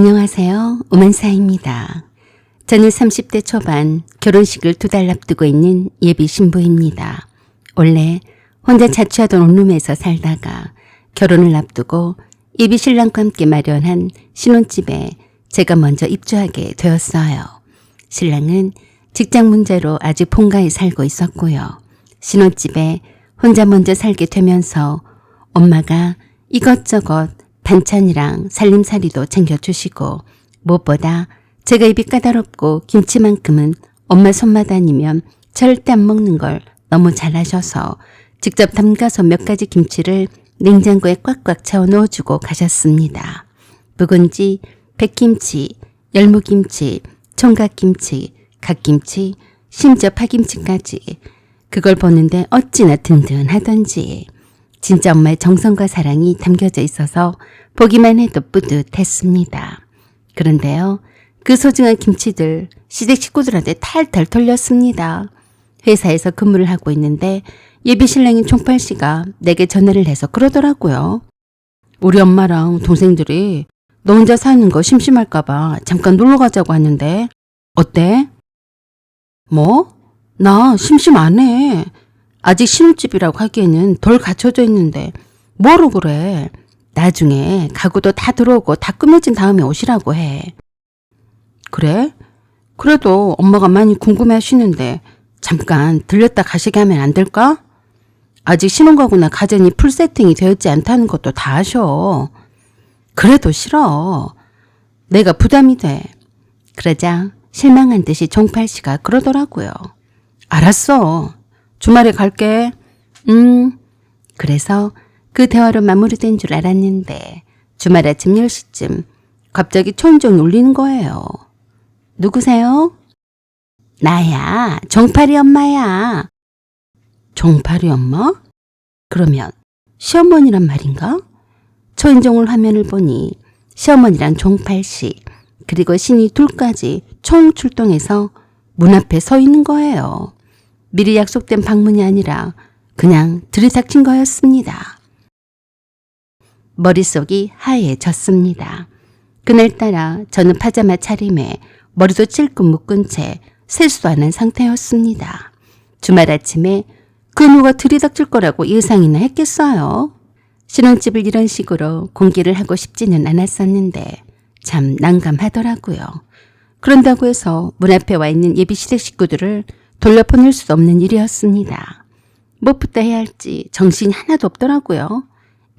안녕하세요. 오만사입니다. 저는 30대 초반 결혼식을 2달 앞두고 있는 예비 신부입니다. 원래 혼자 자취하던 원룸에서 살다가 결혼을 앞두고 예비 신랑과 함께 마련한 신혼집에 제가 먼저 입주하게 되었어요. 신랑은 직장 문제로 아직 본가에 살고 있었고요. 신혼집에 혼자 먼저 살게 되면서 엄마가 이것저것 반찬이랑 살림살이도 챙겨주시고 무엇보다 제가 입이 까다롭고 김치만큼은 엄마 손맛 아니면 절대 안 먹는 걸 너무 잘하셔서 직접 담가서 몇 가지 김치를 냉장고에 꽉꽉 채워 넣어주고 가셨습니다. 묵은지, 백김치, 열무김치, 총각김치, 갓김치, 심지어 파김치까지 그걸 보는데 어찌나 든든하던지 진짜 엄마의 정성과 사랑이 담겨져 있어서 보기만 해도 뿌듯했습니다. 그런데요, 그 소중한 김치들 시댁 식구들한테 탈탈 털렸습니다. 회사에서 근무를 하고 있는데 예비 신랑인 종팔씨가 내게 전화를 해서 그러더라고요. 우리 엄마랑 동생들이 너 혼자 사는 거 심심할까봐 잠깐 놀러 가자고 하는데 어때? 뭐? 나 심심 안 해. 아직 신혼집이라고 하기에는 덜 갖춰져 있는데 뭐로 그래. 나중에 가구도 다 들어오고 다 꾸며진 다음에 오시라고 해. 그래? 그래도 엄마가 많이 궁금해 하시는데 잠깐 들렸다 가시게 하면 안 될까? 아직 신혼가구나 가전이 풀 세팅이 되었지 않다는 것도 다 아셔. 그래도 싫어. 내가 부담이 돼. 그러자 실망한 듯이 종팔씨가 그러더라고요. 알았어. 주말에 갈게. 그래서 그 대화로 마무리된 줄 알았는데 주말 아침 10시쯤 갑자기 초인종이 울리는 거예요. 누구세요? 나야. 종팔이 엄마야. 종팔이 엄마? 그러면 시어머니란 말인가? 초인종을 화면을 보니 시어머니랑 종팔씨 그리고 신이 둘까지 총 출동해서 문 앞에 서 있는 거예요. 미리 약속된 방문이 아니라 그냥 들이닥친 거였습니다. 머릿속이 하얘졌습니다. 그날따라 저는 파자마 차림에 머리도 찔끔 묶은 채 세수도 안 한 상태였습니다. 주말 아침에 그 누가 들이닥칠 거라고 예상이나 했겠어요. 신혼집을 이런 식으로 공개를 하고 싶지는 않았었는데 참 난감하더라고요. 그런다고 해서 문 앞에 와 있는 예비 시댁 식구들을 돌려보낼 수 없는 일이었습니다. 무엇부터 해야 할지 정신이 하나도 없더라고요.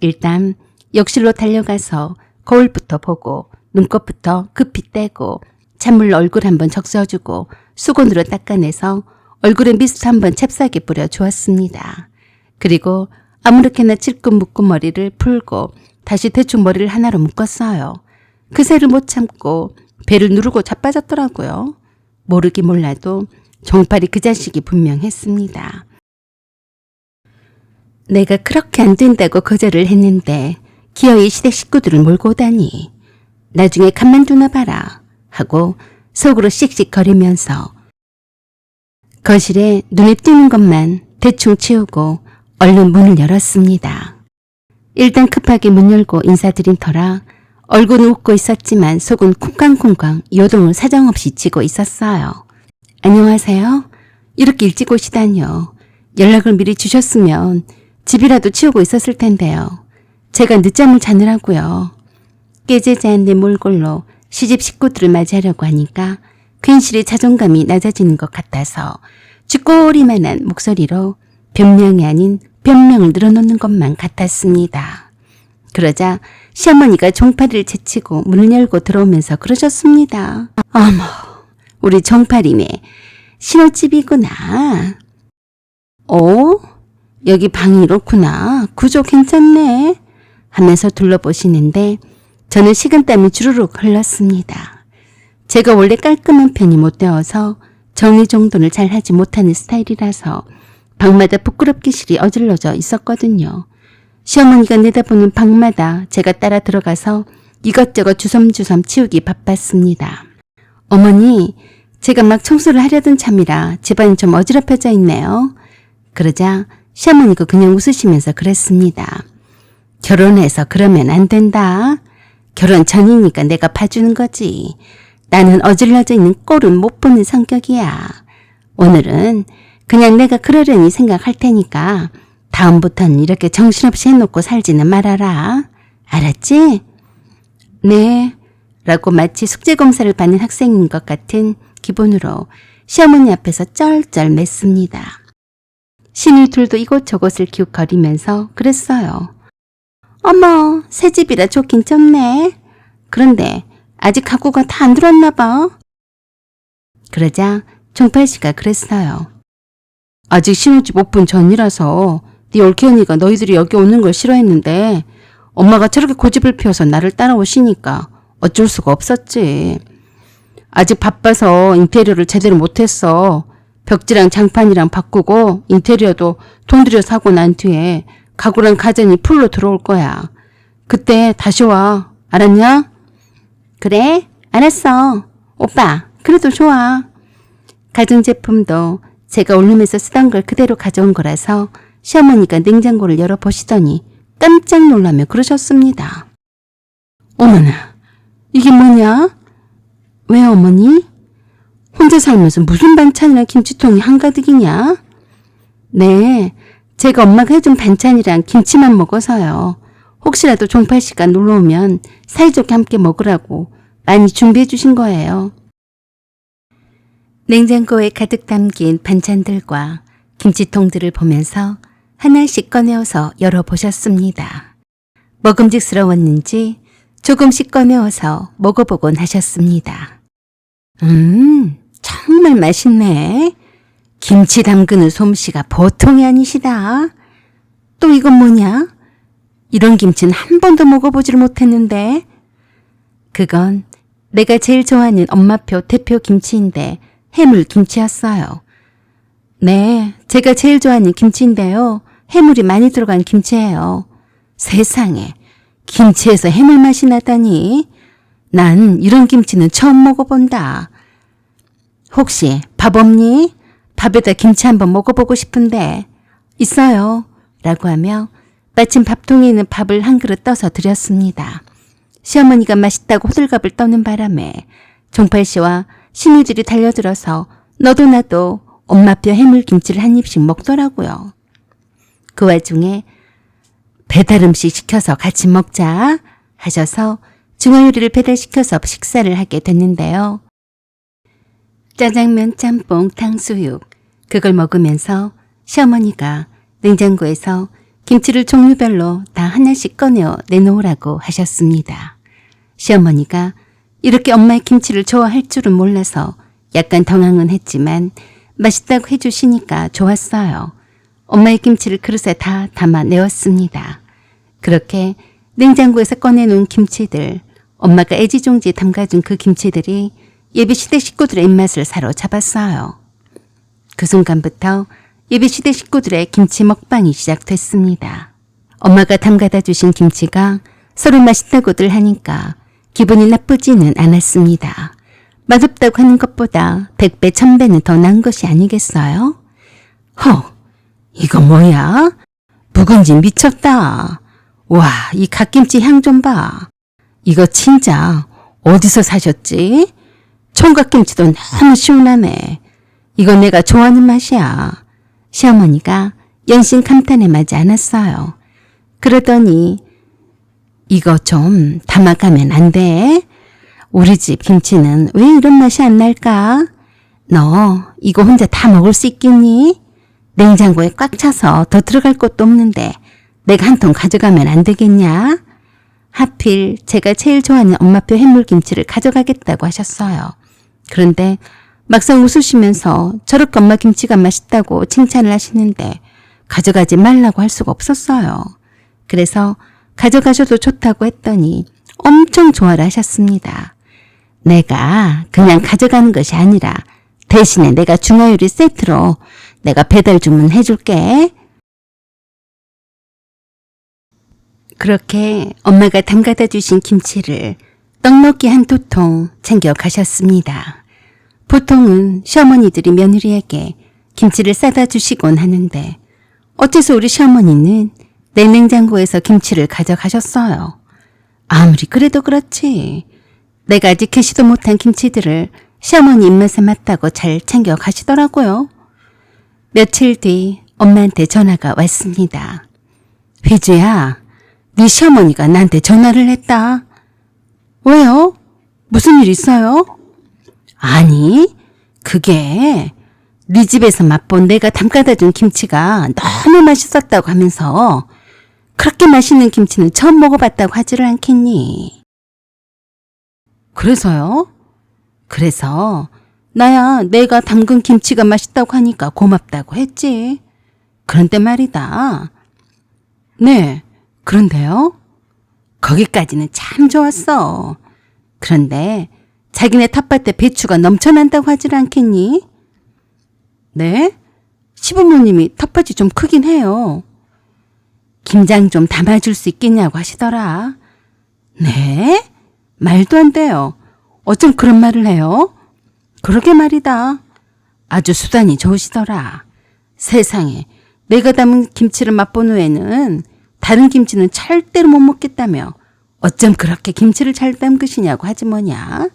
일단 욕실로 달려가서 거울부터 보고 눈곱부터 급히 떼고 찬물로 얼굴 한번 적셔주고 수건으로 닦아내서 얼굴에 미스트 한번 잽싸게 뿌려주었습니다. 그리고 아무렇게나 찔끔 묶은 머리를 풀고 다시 대충 머리를 하나로 묶었어요. 그 새를 못 참고 배를 누르고 자빠졌더라고요. 모르긴 몰라도 종팔이 그 자식이 분명했습니다. 내가 그렇게 안 된다고 거절을 했는데 기어이 시댁 식구들을 몰고 오다니 나중에 간만 두나 봐라 하고 속으로 씩씩거리면서 거실에 눈에 띄는 것만 대충 치우고 얼른 문을 열었습니다. 일단 급하게 문 열고 인사드린 터라 얼굴은 웃고 있었지만 속은 쿵쾅쿵쾅 요동을 사정없이 치고 있었어요. 안녕하세요. 이렇게 일찍 오시다니요. 연락을 미리 주셨으면 집이라도 치우고 있었을 텐데요. 제가 늦잠을 자느라고요. 깨지지 않는 몰골로 시집 식구들을 맞이하려고 하니까 괜시리 자존감이 낮아지는 것 같아서 쥐꼬리만한 목소리로 변명이 아닌 변명을 늘어놓는 것만 같았습니다. 그러자 시어머니가 종팔이를 제치고 문을 열고 들어오면서 그러셨습니다. 어머, 우리 종팔이네. 신혼집이구나. 여기 방이 이렇구나. 구조 괜찮네. 하면서 둘러보시는데 저는 식은땀이 주르륵 흘렀습니다. 제가 원래 깔끔한 편이 못 되어서 정리정돈을 잘 하지 못하는 스타일이라서 방마다 부끄럽기실이 어질러져 있었거든요. 시어머니가 내다보는 방마다 제가 따라 들어가서 이것저것 주섬주섬 치우기 바빴습니다. 어머니, 제가 막 청소를 하려던 참이라 집안이 좀 어지럽혀져 있네요. 그러자 시어머니가 그냥 웃으시면서 그랬습니다. 결혼해서 그러면 안 된다. 결혼 전이니까 내가 봐주는 거지. 나는 어질러져 있는 꼴은 못 보는 성격이야. 오늘은 그냥 내가 그러려니 생각할 테니까 다음부터는 이렇게 정신없이 해놓고 살지는 말아라. 알았지? 네. 라고 마치 숙제검사를 받는 학생인 것 같은 기분으로 시어머니 앞에서 쩔쩔 맸습니다. 신이 둘도 이곳저곳을 기웃거리면서 그랬어요. 어머, 새 집이라 좋긴 좋네. 그런데 아직 가구가 다 안 들어왔나 봐. 그러자 종팔씨가 그랬어요. 아직 신혼집 오픈 전이라서 네 올케언니가 너희들이 여기 오는 걸 싫어했는데 엄마가 저렇게 고집을 피워서 나를 따라오시니까 어쩔 수가 없었지. 아직 바빠서 인테리어를 제대로 못했어. 벽지랑 장판이랑 바꾸고 인테리어도 돈 들여 사고 난 뒤에 가구랑 가전이 풀로 들어올 거야. 그때 다시 와. 알았냐? 그래, 알았어. 오빠, 그래도 좋아. 가전제품도 제가 올룸에서 쓰던 걸 그대로 가져온 거라서 시어머니가 냉장고를 열어보시더니 깜짝 놀라며 그러셨습니다. 어머나, 이게 뭐냐? 왜 어머니? 혼자 살면서 무슨 반찬이랑 김치통이 한가득이냐? 네, 제가 엄마가 해준 반찬이랑 김치만 먹어서요. 혹시라도 종팔씨가 놀러오면 사이좋게 함께 먹으라고 많이 준비해 주신 거예요. 냉장고에 가득 담긴 반찬들과 김치통들을 보면서 하나씩 꺼내어서 열어보셨습니다. 먹음직스러웠는지 조금씩 꺼내어서 먹어보곤 하셨습니다. 정말 맛있네. 김치 담그는 솜씨가 보통이 아니시다. 또 이건 뭐냐? 이런 김치는 한 번도 먹어보지를 못했는데. 그건 내가 제일 좋아하는 엄마표 대표 김치인데 해물 김치였어요. 네, 제가 제일 좋아하는 김치인데요. 해물이 많이 들어간 김치예요. 세상에, 김치에서 해물 맛이 나다니. 난 이런 김치는 처음 먹어본다. 혹시 밥 없니? 밥에다 김치 한번 먹어보고 싶은데. 있어요. 라고 하며 마침 밥통에 있는 밥을 한 그릇 떠서 드렸습니다. 시어머니가 맛있다고 호들갑을 떠는 바람에 종팔씨와 시누들이 달려들어서 너도 나도 엄마표 해물김치를 한 입씩 먹더라고요. 그 와중에 배달음식 시켜서 같이 먹자 하셔서 중화요리를 배달시켜서 식사를 하게 됐는데요. 짜장면, 짬뽕, 탕수육 그걸 먹으면서 시어머니가 냉장고에서 김치를 종류별로 다 하나씩 꺼내어 내놓으라고 하셨습니다. 시어머니가 이렇게 엄마의 김치를 좋아할 줄은 몰라서 약간 당황은 했지만 맛있다고 해주시니까 좋았어요. 엄마의 김치를 그릇에 다 담아 내었습니다. 그렇게 냉장고에서 꺼내놓은 김치들, 엄마가 애지중지 담가준 그 김치들이 예비시댁 식구들의 입맛을 사로잡았어요. 그 순간부터 예비시댁 식구들의 김치 먹방이 시작됐습니다. 엄마가 담가다 주신 김치가 서로 맛있다고들 하니까 기분이 나쁘지는 않았습니다. 맛없다고 하는 것보다 100배, 1000배는 더 난 것이 아니겠어요? 허, 이거 뭐야? 묵은지 미쳤다. 와, 이 갓김치 향 좀 봐. 이거 진짜 어디서 사셨지? 총각김치도 너무 시원하네. 이건 내가 좋아하는 맛이야. 시어머니가 연신 감탄에 마지 않았어요. 그러더니 이거 좀 담아가면 안 돼? 우리 집 김치는 왜 이런 맛이 안 날까? 너 이거 혼자 다 먹을 수 있겠니? 냉장고에 꽉 차서 더 들어갈 것도 없는데 내가 한 통 가져가면 안 되겠냐? 하필 제가 제일 좋아하는 엄마표 해물김치를 가져가겠다고 하셨어요. 그런데 막상 웃으시면서 저렇게 엄마 김치가 맛있다고 칭찬을 하시는데 가져가지 말라고 할 수가 없었어요. 그래서 가져가셔도 좋다고 했더니 엄청 좋아를 하셨습니다. 내가 그냥 가져가는 것이 아니라 대신에 내가 중화요리 세트로 내가 배달 주문해 줄게. 그렇게 엄마가 담가다 주신 김치를 떡볶이 한 2통 챙겨 가셨습니다. 보통은 시어머니들이 며느리에게 김치를 싸다 주시곤 하는데 어째서 우리 시어머니는 내 냉장고에서 김치를 가져가셨어요. 아무리 그래도 그렇지. 내가 아직 개시도 못한 김치들을 시어머니 입맛에 맞다고 잘 챙겨 가시더라고요. 며칠 뒤 엄마한테 전화가 왔습니다. 휘주야, 네 시어머니가 나한테 전화를 했다. 왜요? 무슨 일 있어요? 아니, 그게 네 집에서 맛본 내가 담가다 준 김치가 너무 맛있었다고 하면서 그렇게 맛있는 김치는 처음 먹어봤다고 하지를 않겠니? 그래서요? 그래서 나야 내가 담근 김치가 맛있다고 하니까 고맙다고 했지. 그런데 말이다. 네, 그런데요? 거기까지는 참 좋았어. 그런데 자기네 텃밭에 배추가 넘쳐난다고 하질 않겠니? 네? 시부모님이 텃밭이 좀 크긴 해요. 김장 좀 담아줄 수 있겠냐고 하시더라. 네? 말도 안 돼요. 어쩜 그런 말을 해요? 그러게 말이다. 아주 수단이 좋으시더라. 세상에, 내가 담은 김치를 맛본 후에는 다른 김치는 절대로 못 먹겠다며 어쩜 그렇게 김치를 잘 담그시냐고 하지 뭐냐.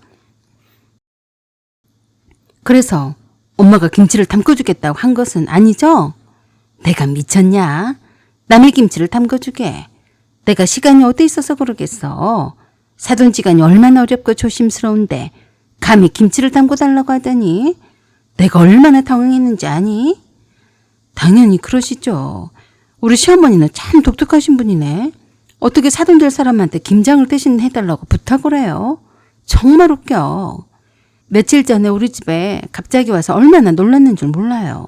그래서 엄마가 김치를 담궈주겠다고 한 것은 아니죠? 내가 미쳤냐? 남의 김치를 담궈주게. 내가 시간이 어디 있어서 그러겠어. 사돈지간이 얼마나 어렵고 조심스러운데 감히 김치를 담궈달라고 하더니 내가 얼마나 당황했는지 아니? 당연히 그러시죠. 우리 시어머니는 참 독특하신 분이네. 어떻게 사돈될 사람한테 김장을 대신 해달라고 부탁을 해요? 정말 웃겨. 며칠 전에 우리 집에 갑자기 와서 얼마나 놀랐는 줄 몰라요.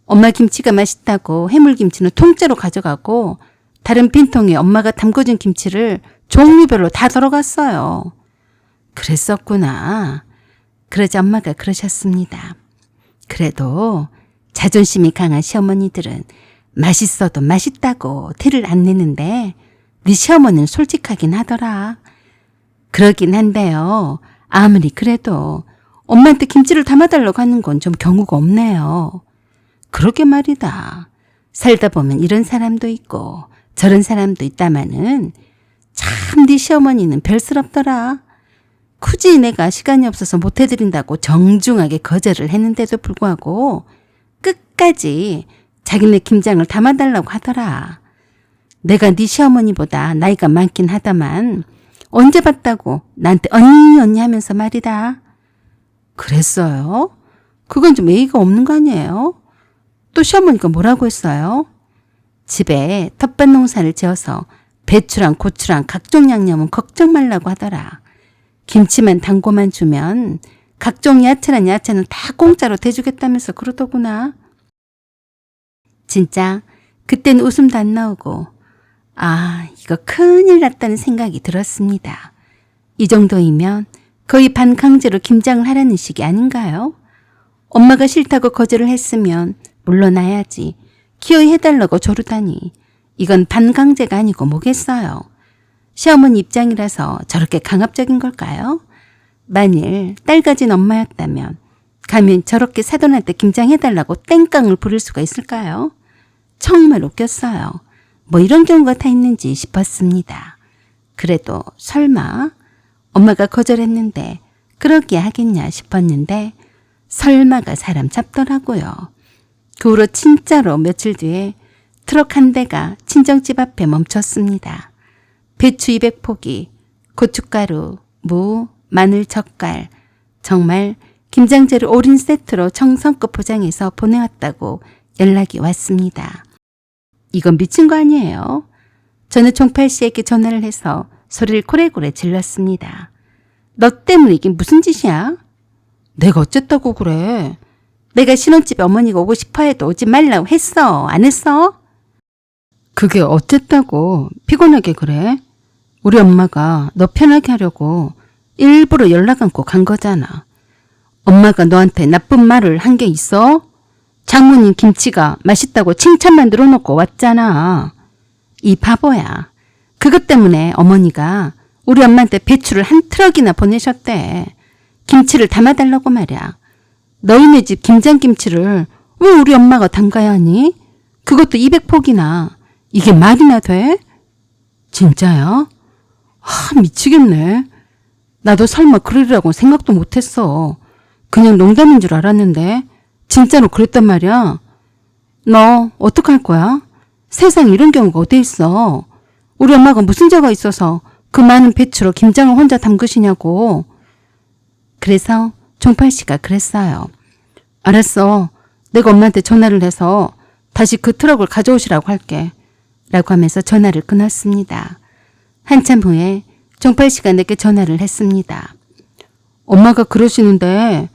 엄마 김치가 맛있다고 해물김치는 통째로 가져가고 다른 빈통에 엄마가 담궈준 김치를 종류별로 다 덜어갔어요. 그랬었구나. 그러자 엄마가 그러셨습니다. 그래도 자존심이 강한 시어머니들은 맛있어도 맛있다고 티를 안 내는데 네 시어머니는 솔직하긴 하더라. 그러긴 한데요. 아무리 그래도 엄마한테 김치를 담아달라고 하는 건 좀 경우가 없네요. 그러게 말이다. 살다 보면 이런 사람도 있고 저런 사람도 있다마는 참 네 시어머니는 별스럽더라. 굳이 내가 시간이 없어서 못 해드린다고 정중하게 거절을 했는데도 불구하고 끝까지 자기네 김장을 담아달라고 하더라. 내가 네 시어머니보다 나이가 많긴 하다만 언제 봤다고 나한테 언니 하면서 말이다. 그랬어요? 그건 좀 예의가 없는 거 아니에요? 또 시어머니가 뭐라고 했어요? 집에 텃밭 농사를 지어서 배추랑 고추랑 각종 양념은 걱정 말라고 하더라. 김치만 담궈만 주면 각종 야채란 야채는 다 공짜로 대주겠다면서 그러더구나. 진짜 그땐 웃음도 안 나오고 아, 이거 큰일 났다는 생각이 들었습니다. 이 정도이면 거의 반강제로 김장을 하라는 식이 아닌가요? 엄마가 싫다고 거절을 했으면 물러나야지 기어이 해달라고 조르다니 이건 반강제가 아니고 뭐겠어요. 시어머니 입장이라서 저렇게 강압적인 걸까요? 만일 딸 가진 엄마였다면 감히 저렇게 사돈한테 김장해달라고 땡깡을 부릴 수가 있을까요? 정말 웃겼어요. 뭐 이런 경우가 다 있는지 싶었습니다. 그래도 설마 엄마가 거절했는데 그러기야 하겠냐 싶었는데 설마가 사람 잡더라고요. 그 후로 진짜로 며칠 뒤에 트럭 한 대가 친정집 앞에 멈췄습니다. 배추 200포기, 고춧가루, 무, 마늘, 젓갈, 정말 김장재를 올인 세트로 정성껏 포장해서 보내왔다고 연락이 왔습니다. 이건 미친 거 아니에요? 저는 종팔 씨에게 전화를 해서 소리를 고래고래 질렀습니다. 너 때문에 이게 무슨 짓이야? 내가 어쨌다고 그래? 내가 신혼집에 어머니가 오고 싶어 해도 오지 말라고 했어. 안 했어? 그게 어쨌다고 피곤하게 그래? 우리 엄마가 너 편하게 하려고 일부러 연락 않고 간 거잖아. 엄마가 너한테 나쁜 말을 한 게 있어? 장모님 김치가 맛있다고 칭찬만 들어놓고 왔잖아. 이 바보야. 그것 때문에 어머니가 우리 엄마한테 배추를 한 트럭이나 보내셨대. 김치를 담아달라고 말이야. 너희네 집 김장김치를 왜 우리 엄마가 담가야 하니? 그것도 200포기나. 이게 말이나 돼? 진짜요? 미치겠네. 나도 설마 그러리라고 생각도 못했어. 그냥 농담인 줄 알았는데 진짜로 그랬단 말이야. 너 어떡할 거야? 세상에 이런 경우가 어디 있어. 우리 엄마가 무슨 죄가 있어서 그 많은 배추로 김장을 혼자 담그시냐고. 그래서 종팔 씨가 그랬어요. 알았어. 내가 엄마한테 전화를 해서 다시 그 트럭을 가져오시라고 할게. 라고 하면서 전화를 끊었습니다. 한참 후에 종팔 씨가 내게 전화를 했습니다. 엄마가 그러시는데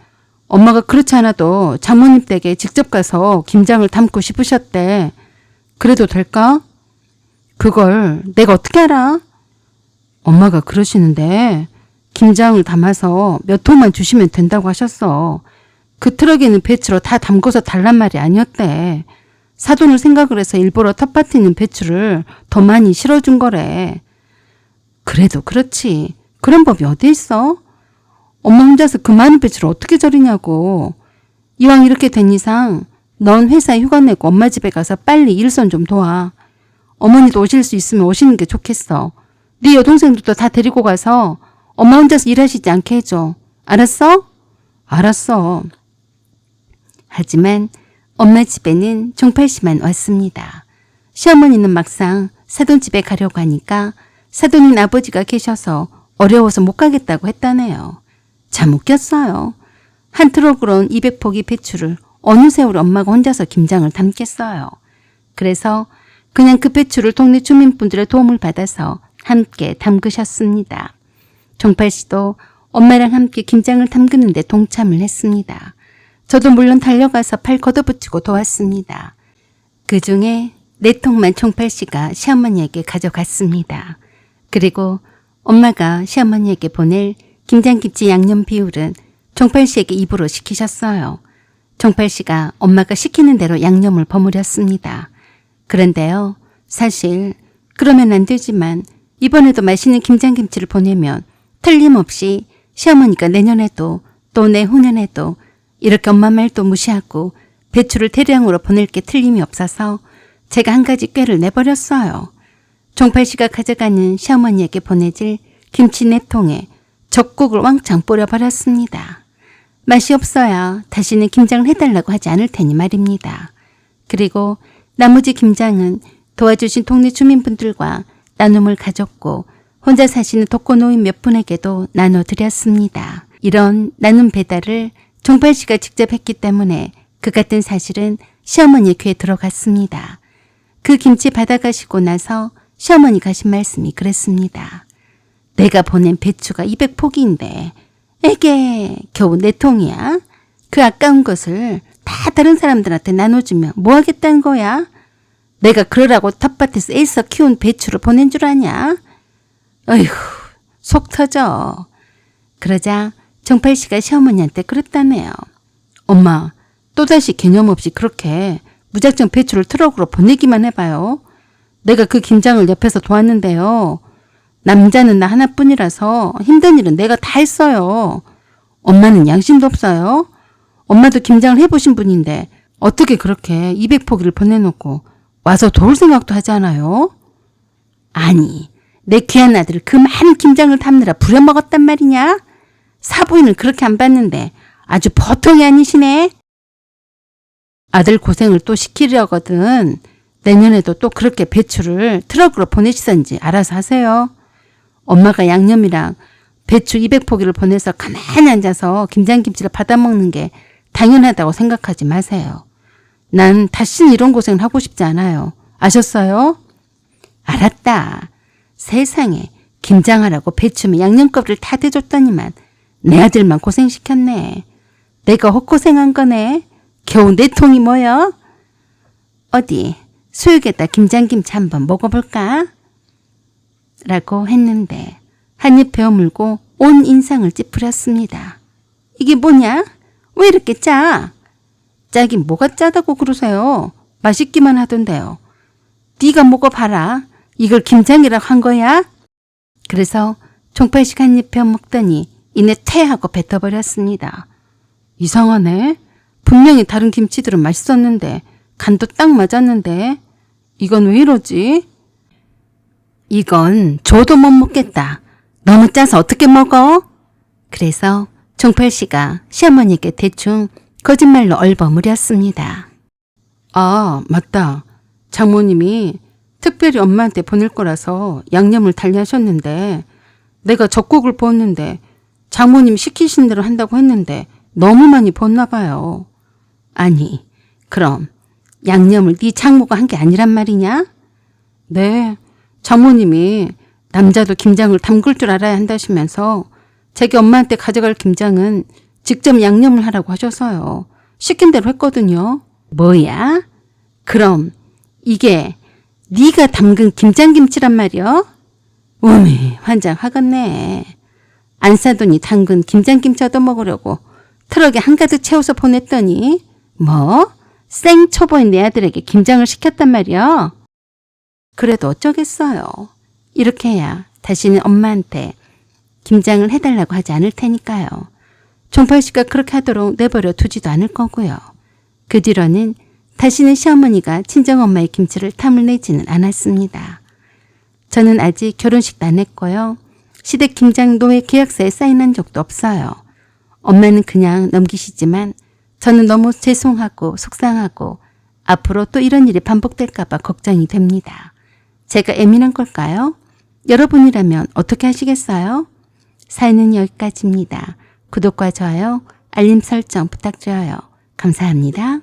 엄마가 그렇지 않아도 장모님 댁에 직접 가서 김장을 담고 싶으셨대. 그래도 될까? 그걸 내가 어떻게 알아? 엄마가 그러시는데 김장을 담아서 몇 통만 주시면 된다고 하셨어. 그 트럭에 있는 배추로 다 담궈서 달란 말이 아니었대. 사돈을 생각을 해서 일부러 텃밭에 있는 배추를 더 많이 실어준 거래. 그래도 그렇지. 그런 법이 어디 있어? 엄마 혼자서 그 많은 배추를 어떻게 절이냐고. 이왕 이렇게 된 이상 넌 회사에 휴가 내고 엄마 집에 가서 빨리 일선 좀 도와. 어머니도 오실 수 있으면 오시는 게 좋겠어. 네 여동생들도 다 데리고 가서 엄마 혼자서 일하시지 않게 해줘. 알았어? 알았어. 하지만 엄마 집에는 종팔 씨만 왔습니다. 시어머니는 막상 사돈 집에 가려고 하니까 사돈인 아버지가 계셔서 어려워서 못 가겠다고 했다네요. 참 웃겼어요. 한 트럭으로 온 200포기 배추를 어느 세월에 엄마가 혼자서 김장을 담겠어요. 그래서 그냥 그 배추를 동네 주민분들의 도움을 받아서 함께 담그셨습니다. 종팔 씨도 엄마랑 함께 김장을 담그는데 동참을 했습니다. 저도 물론 달려가서 팔 걷어붙이고 도왔습니다. 그중에 4통만 종팔 씨가 시어머니에게 가져갔습니다. 그리고 엄마가 시어머니에게 보낼 김장김치 양념 비율은 종팔 씨에게 입으로 시키셨어요. 종팔 씨가 엄마가 시키는 대로 양념을 버무렸습니다. 그런데요, 사실 그러면 안 되지만 이번에도 맛있는 김장김치를 보내면 틀림없이 시어머니가 내년에도 또 내후년에도 이렇게 엄마 말도 무시하고 배추를 대량으로 보낼 게 틀림이 없어서 제가 한 가지 꾀를 내버렸어요. 종팔 씨가 가져가는 시어머니에게 보내질 김치 4통에 젓국을 왕창 뿌려버렸습니다. 맛이 없어야 다시는 김장을 해달라고 하지 않을 테니 말입니다. 그리고 나머지 김장은 도와주신 동네 주민분들과 나눔을 가졌고 혼자 사시는 독거노인 몇 분에게도 나눠드렸습니다. 이런 나눔 배달을 종팔 씨가 직접 했기 때문에 그 같은 사실은 시어머니의 귀에 들어갔습니다. 그 김치 받아가시고 나서 시어머니가 하신 말씀이 그랬습니다. 내가 보낸 배추가 200포기인데 에게 겨우 4통이야? 그 아까운 것을 다 다른 사람들한테 나눠주면 뭐 하겠다는 거야? 내가 그러라고 텃밭에서 애써 키운 배추를 보낸 줄 아냐? 어휴, 속 터져. 그러자 종팔 씨가 시어머니한테 그랬다네요. 엄마, 또다시 개념 없이 그렇게 무작정 배추를 트럭으로 보내기만 해봐요. 내가 그 김장을 옆에서 도왔는데요. 남자는 나 하나뿐이라서 힘든 일은 내가 다 했어요. 엄마는 양심도 없어요. 엄마도 김장을 해보신 분인데 어떻게 그렇게 200포기를 보내놓고 와서 도울 생각도 하지 않아요? 아니, 내 귀한 아들 그 많은 김장을 담느라 부려먹었단 말이냐? 사부인을 그렇게 안 봤는데 아주 보통이 아니시네. 아들 고생을 또 시키려거든. 내년에도 또 그렇게 배추를 트럭으로 보내시던지 알아서 하세요. 엄마가 양념이랑 배추 200포기를 보내서 가만히 앉아서 김장김치를 받아먹는 게 당연하다고 생각하지 마세요. 난 다시는 이런 고생을 하고 싶지 않아요. 아셨어요? 알았다. 세상에 김장하라고 배추면 양념거리를 다 대줬더니만 내 아들만 고생시켰네. 내가 헛고생한 거네. 겨우 4통이 뭐여? 어디 수육에다 김장김치 한번 먹어볼까? 라고 했는데 한 입 베어물고 온 인상을 찌푸렸습니다. 이게 뭐냐? 왜 이렇게 짜? 짜긴 뭐가 짜다고 그러세요? 맛있기만 하던데요. 네가 먹어봐라. 이걸 김장이라고 한 거야? 그래서 종팔 씨가 한 입 베어 먹더니 이내 퇴하고 뱉어버렸습니다. 이상하네. 분명히 다른 김치들은 맛있었는데 간도 딱 맞았는데 이건 왜 이러지? 이건 줘도 못 먹겠다. 너무 짜서 어떻게 먹어? 그래서 종팔 씨가 시어머니께 대충 거짓말로 얼버무렸습니다. 아, 맞다. 장모님이 특별히 엄마한테 보낼 거라서 양념을 달리하셨는데 내가 젓국을 부었는데 장모님 시키신 대로 한다고 했는데 너무 많이 부었나 봐요. 아니, 그럼 양념을 네 장모가 한 게 아니란 말이냐? 네, 장모님이 남자도 김장을 담글 줄 알아야 한다시면서 자기 엄마한테 가져갈 김장은 직접 양념을 하라고 하셔서요. 시킨 대로 했거든요. 뭐야? 그럼 이게 네가 담근 김장김치란 말이여? 우미 환장하겠네. 안 사더니 담근 김장김치 얻어먹으려고 트럭에 한가득 채워서 보냈더니 뭐? 생초보인 내 아들에게 김장을 시켰단 말이여? 그래도 어쩌겠어요. 이렇게 해야 다시는 엄마한테 김장을 해달라고 하지 않을 테니까요. 종팔 씨가 그렇게 하도록 내버려 두지도 않을 거고요. 그 뒤로는 다시는 시어머니가 친정엄마의 김치를 탐을 내지는 않았습니다. 저는 아직 결혼식도 안 했고요. 시댁 김장 노예 계약서에 사인한 적도 없어요. 엄마는 그냥 넘기시지만 저는 너무 죄송하고 속상하고 앞으로 또 이런 일이 반복될까 봐 걱정이 됩니다. 제가 예민한 걸까요? 여러분이라면 어떻게 하시겠어요? 사연은 여기까지입니다. 구독과 좋아요, 알림 설정 부탁드려요. 감사합니다.